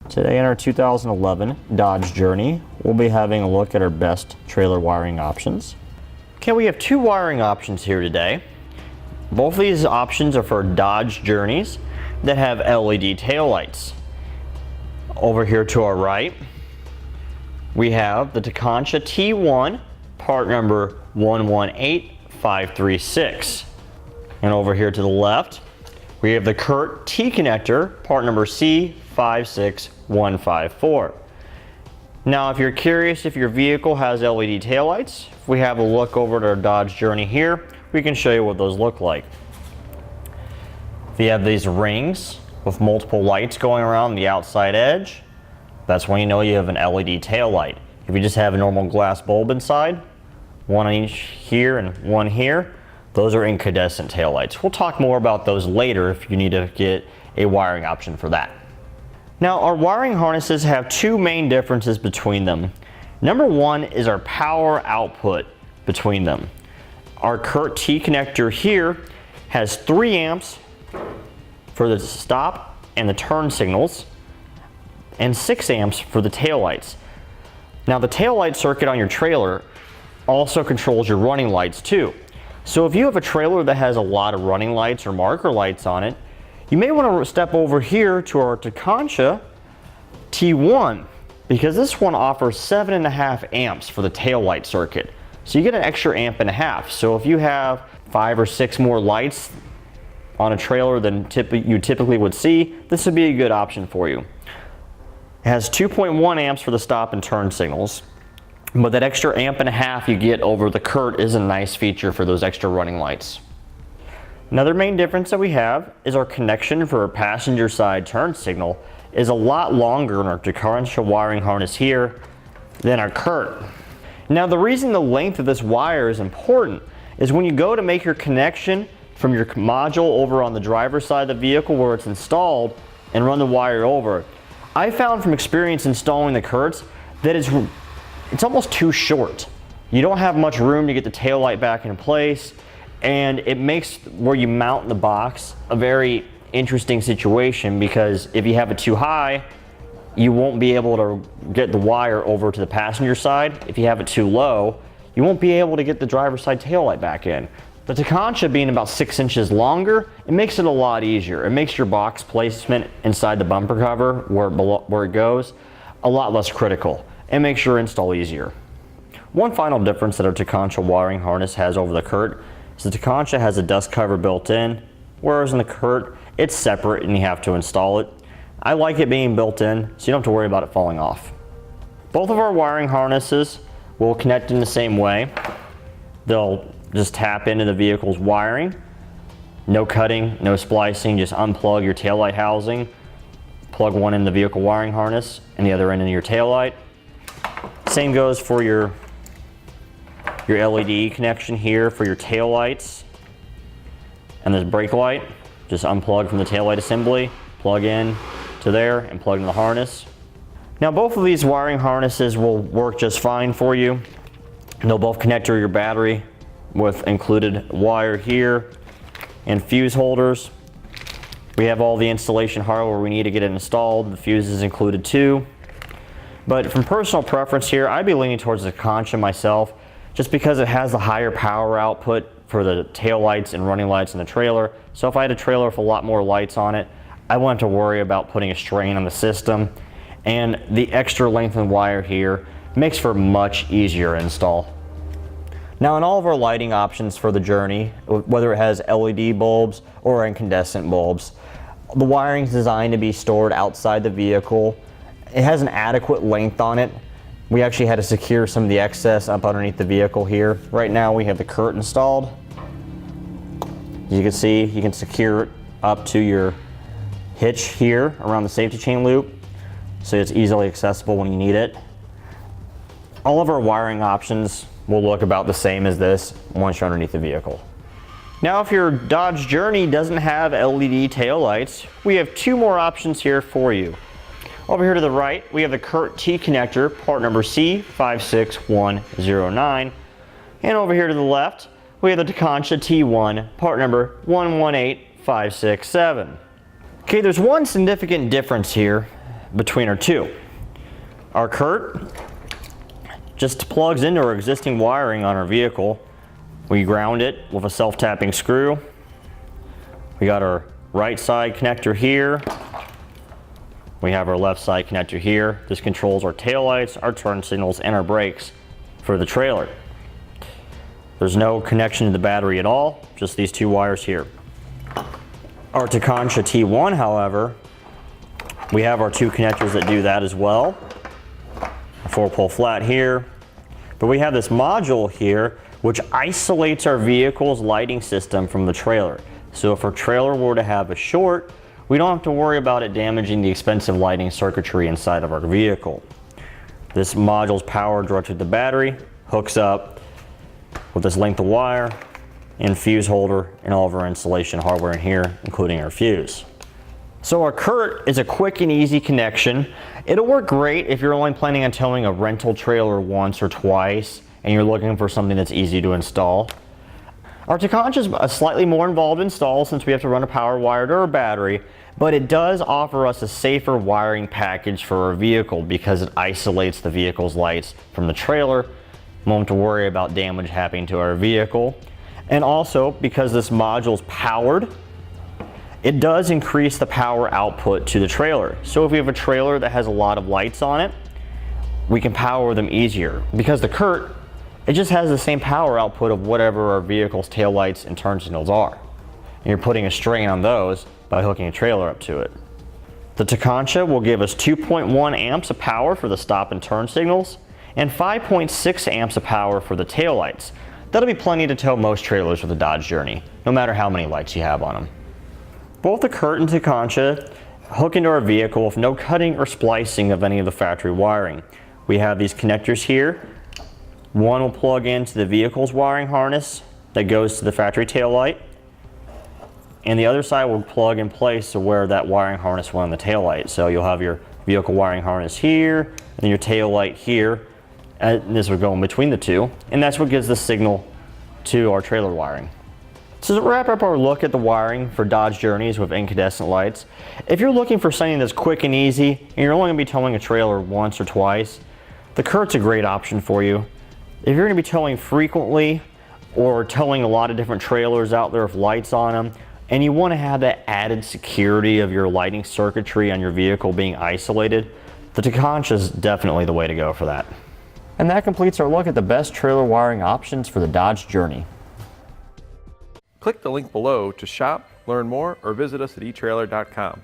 Today in our 2011 Dodge Journey, we'll be having a look at our best trailer wiring options. Okay, we have two wiring options here today. Both of these options are for Dodge Journeys that have LED taillights. Over here to our right, we have the Tekonsha T1, part number 118536. And over here to the left, we have the CURT T-Connector, part number C56154. Now, if you're curious if your vehicle has LED taillights, if we have a look over at our Dodge Journey here, we can show you what those look like. If you have these rings with multiple lights going around the outside edge, that's when you know you have an LED taillight. If you just have a normal glass bulb inside, one on each here and one here, those are incandescent taillights. We'll talk more about those later if you need to get a wiring option for that. Now, our wiring harnesses have two main differences between them. Number one is our power output between them. Our CURT T-Connector here has 3 amps for the stop and the turn signals and 6 amps for the taillights. Now, the taillight circuit on your trailer also controls your running lights too. So if you have a trailer that has a lot of running lights or marker lights on it, you may want to step over here to our Tekonsha T1, because this one offers 7.5 amps for the taillight circuit. So you get an extra amp and a half. So if you have 5 or 6 more lights on a trailer than you typically would see, this would be a good option for you. It has 2.1 amps for the stop and turn signals, but that extra amp and a half you get over the CURT is a nice feature for those extra running lights. Another main difference that we have is our connection for our passenger side turn signal is a lot longer in our Tekonsha wiring harness here than our CURT. Now, the reason the length of this wire is important is when you go to make your connection from your module over on the driver's side of the vehicle where it's installed and run the wire over. I found from experience installing the CURTs that it's almost too short. You don't have much room to get the taillight back in place, and it makes where you mount the box a very interesting situation, because if you have it too high, you won't be able to get the wire over to the passenger side. If you have it too low, you won't be able to get the driver's side taillight back in. The Tekonsha being about 6 inches longer, it makes it a lot easier. It makes your box placement inside the bumper cover where it goes a lot less critical. It makes your install easier. One final difference that our Tekonsha wiring harness has over the CURT is the Tekonsha has a dust cover built in, whereas in the CURT, it's separate and you have to install it. I like it being built in, so you don't have to worry about it falling off. Both of our wiring harnesses will connect in the same way. They'll just tap into the vehicle's wiring. No cutting, no splicing, just unplug your taillight housing, plug one in the vehicle wiring harness and the other end in your taillight. Same goes for your LED connection here for your tail lights and this brake light. Just unplug from the taillight assembly, plug in to there and plug in the harness. Now, both of these wiring harnesses will work just fine for you. They'll both connect to your battery with included wire here and fuse holders. We have all the installation hardware we need to get it installed. The fuse is included too. But from personal preference here, I'd be leaning towards the Tekonsha myself, just because it has the higher power output for the tail lights and running lights in the trailer. So if I had a trailer with a lot more lights on it, I wouldn't have to worry about putting a strain on the system. And the extra lengthened wire here makes for much easier install. Now, in all of our lighting options for the Journey, whether it has LED bulbs or incandescent bulbs, the wiring is designed to be stored outside the vehicle. It has an adequate length on it. We actually had to secure some of the excess up underneath the vehicle here. Right now we have the CURT installed. As you can see, you can secure it up to your hitch here around the safety chain loop, so it's easily accessible when you need it. All of our wiring options will look about the same as this once you're underneath the vehicle. Now, if your Dodge Journey doesn't have LED taillights, we have 2 more options here for you. Over here to the right, we have the CURT T-Connector, part number C56109. And over here to the left, we have the Tekonsha T1, part number 118567. Okay, there's one significant difference here between our two. Our CURT just plugs into our existing wiring on our vehicle. We ground it with a self-tapping screw. We got our right side connector here. We have our left side connector here. This controls our taillights, our turn signals, and our brakes for the trailer. There's no connection to the battery at all, just these two wires here. Our Tekonsha T1, however, we have our two connectors that do that as well. A 4-pole flat here. But we have this module here which isolates our vehicle's lighting system from the trailer. So if our trailer were to have a short, we don't have to worry about it damaging the expensive lighting circuitry inside of our vehicle. This module is powered directly to the battery, hooks up with this length of wire and fuse holder and all of our installation hardware in here, including our fuse. So our CURT is a quick and easy connection. It'll work great if you're only planning on towing a rental trailer once or twice and you're looking for something that's easy to install. Our Tekonsha is a slightly more involved install since we have to run a power wire to our battery, but it does offer us a safer wiring package for our vehicle because it isolates the vehicle's lights from the trailer. We won't have to worry about damage happening to our vehicle. And also, because this module is powered, it does increase the power output to the trailer. So if we have a trailer that has a lot of lights on it, we can power them easier. Because the CURT, it just has the same power output of whatever our vehicle's taillights and turn signals are. And you're putting a strain on those by hooking a trailer up to it. The Tekonsha will give us 2.1 amps of power for the stop and turn signals and 5.6 amps of power for the taillights. That'll be plenty to tow most trailers with a Dodge Journey, no matter how many lights you have on them. Both the CURT and Tekonsha hook into our vehicle with no cutting or splicing of any of the factory wiring. We have these connectors here. One will plug into the vehicle's wiring harness that goes to the factory taillight, and the other side will plug in place to where that wiring harness went on the taillight. So you'll have your vehicle wiring harness here and your taillight here, and this will go in between the two, and that's what gives the signal to our trailer wiring. So to wrap up our look at the wiring for Dodge Journeys with incandescent lights, if you're looking for something that's quick and easy and you're only going to be towing a trailer once or twice, the CURT's a great option for you. If you're going to be towing frequently or towing a lot of different trailers out there with lights on them, and you want to have that added security of your lighting circuitry on your vehicle being isolated, the Tekonsha is definitely the way to go for that. And that completes our look at the best trailer wiring options for the Dodge Journey. Click the link below to shop, learn more, or visit us at etrailer.com.